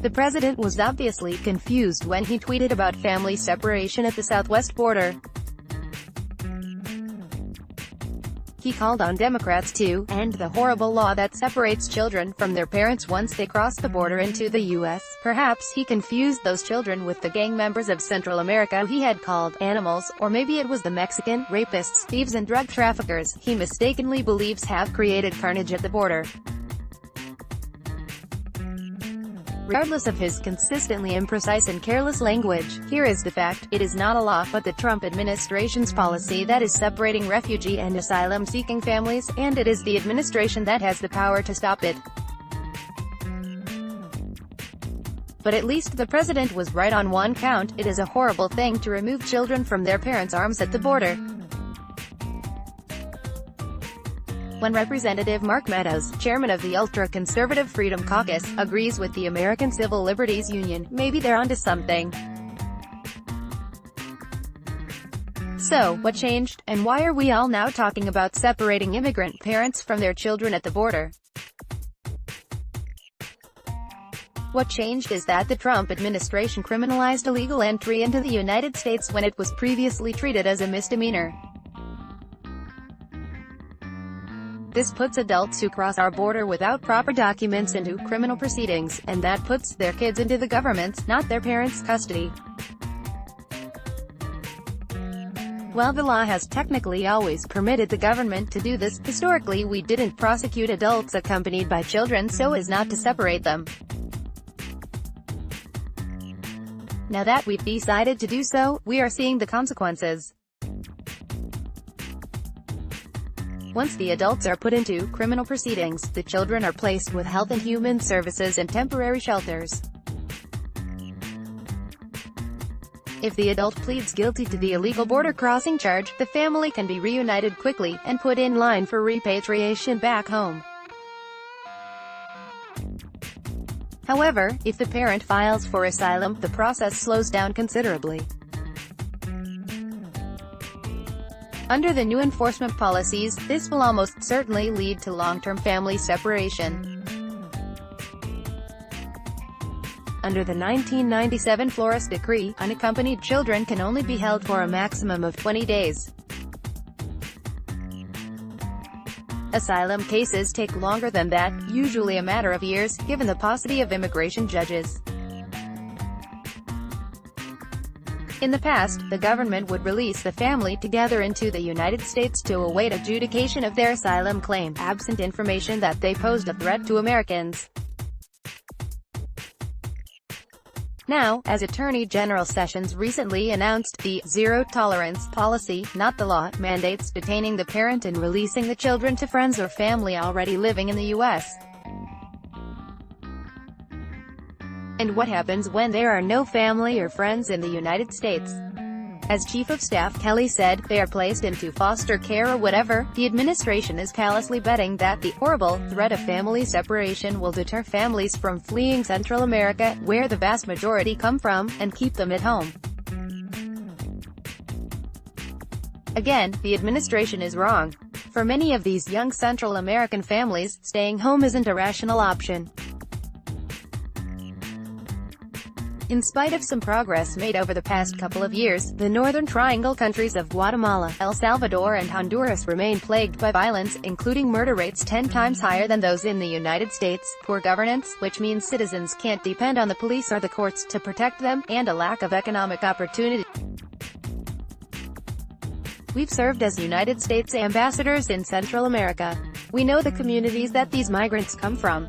The president was obviously confused when he tweeted about family separation at the southwest border. He called on Democrats to end the horrible law that separates children from their parents once they cross the border into the U.S. Perhaps he confused those children with the gang members of Central America he had called animals, or maybe it was the Mexican rapists, thieves and drug traffickers he mistakenly believes have created carnage at the border. Regardless of his consistently imprecise and careless language, here is the fact: it is not a law, but the Trump administration's policy that is separating refugee and asylum-seeking families, and it is the administration that has the power to stop it. But at least the president was right on one count: it is a horrible thing to remove children from their parents' arms at the border. When Representative Mark Meadows, chairman of the ultra-conservative Freedom Caucus, agrees with the American Civil Liberties Union, maybe they're onto something. So, what changed, and why are we all now talking about separating immigrant parents from their children at the border? What changed is that the Trump administration criminalized illegal entry into the United States when it was previously treated as a misdemeanor. This puts adults who cross our border without proper documents into criminal proceedings, and that puts their kids into the government's, not their parents', custody. While the law has technically always permitted the government to do this, historically we didn't prosecute adults accompanied by children so as not to separate them. Now that we've decided to do so, we are seeing the consequences. Once the adults are put into criminal proceedings, the children are placed with Health and Human Services and temporary shelters. If the adult pleads guilty to the illegal border crossing charge, the family can be reunited quickly, and put in line for repatriation back home. However, if the parent files for asylum, the process slows down considerably. Under the new enforcement policies, this will almost certainly lead to long-term family separation. Under the 1997 Flores Decree, unaccompanied children can only be held for a maximum of 20 days. Asylum cases take longer than that, usually a matter of years, given the paucity of immigration judges. In the past, the government would release the family together into the United States to await adjudication of their asylum claim, absent information that they posed a threat to Americans. Now, as Attorney General Sessions recently announced, the zero-tolerance policy, not the law, mandates detaining the parent and releasing the children to friends or family already living in the U.S. And what happens when there are no family or friends in the United States? As Chief of Staff Kelly said, they are placed into foster care or whatever. The administration is callously betting that the horrible threat of family separation will deter families from fleeing Central America, where the vast majority come from, and keep them at home. Again, the administration is wrong. For many of these young Central American families, staying home isn't a rational option. In spite of some progress made over the past couple of years, the Northern Triangle countries of Guatemala, El Salvador and Honduras remain plagued by violence, including murder rates 10 times higher than those in the United States, poor governance, which means citizens can't depend on the police or the courts to protect them, and a lack of economic opportunity. We've served as United States ambassadors in Central America. We know the communities that these migrants come from.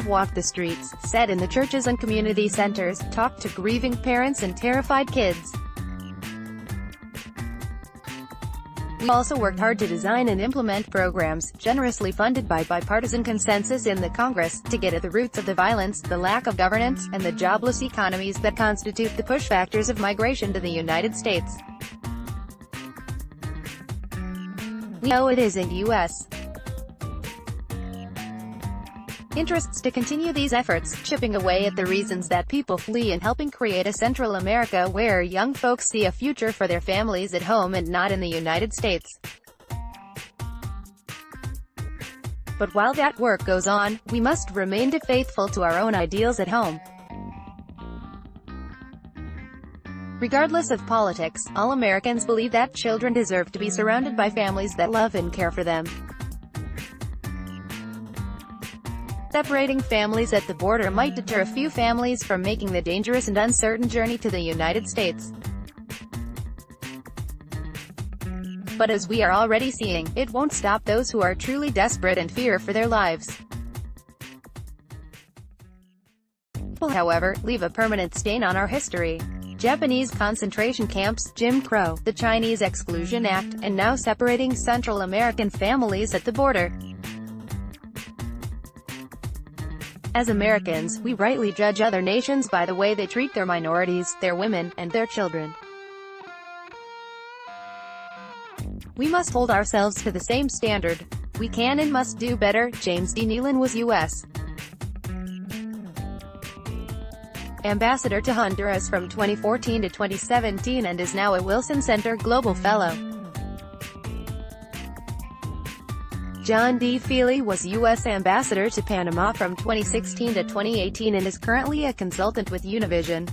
Walked the streets, sat in the churches and community centers, talked to grieving parents and terrified kids. We also worked hard to design and implement programs, generously funded by bipartisan consensus in the Congress, to get at the roots of the violence, the lack of governance, and the jobless economies that constitute the push factors of migration to the United States. We know it is in the U.S. interests to continue these efforts, chipping away at the reasons that people flee and helping create a Central America where young folks see a future for their families at home and not in the United States. But while that work goes on, we must remain faithful to our own ideals at home. Regardless of politics, all Americans believe that children deserve to be surrounded by families that love and care for them. Separating families at the border might deter a few families from making the dangerous and uncertain journey to the United States. But as we are already seeing, it won't stop those who are truly desperate and fear for their lives. Will, however, leave a permanent stain on our history. Japanese concentration camps, Jim Crow, the Chinese Exclusion Act, and now separating Central American families at the border. As Americans, we rightly judge other nations by the way they treat their minorities, their women, and their children. We must hold ourselves to the same standard. We can and must do better. James D. Nealon was U.S. Ambassador to Honduras from 2014 to 2017 and is now a Wilson Center Global Fellow. John D. Feely was U.S. Ambassador to Panama from 2016 to 2018 and is currently a consultant with Univision.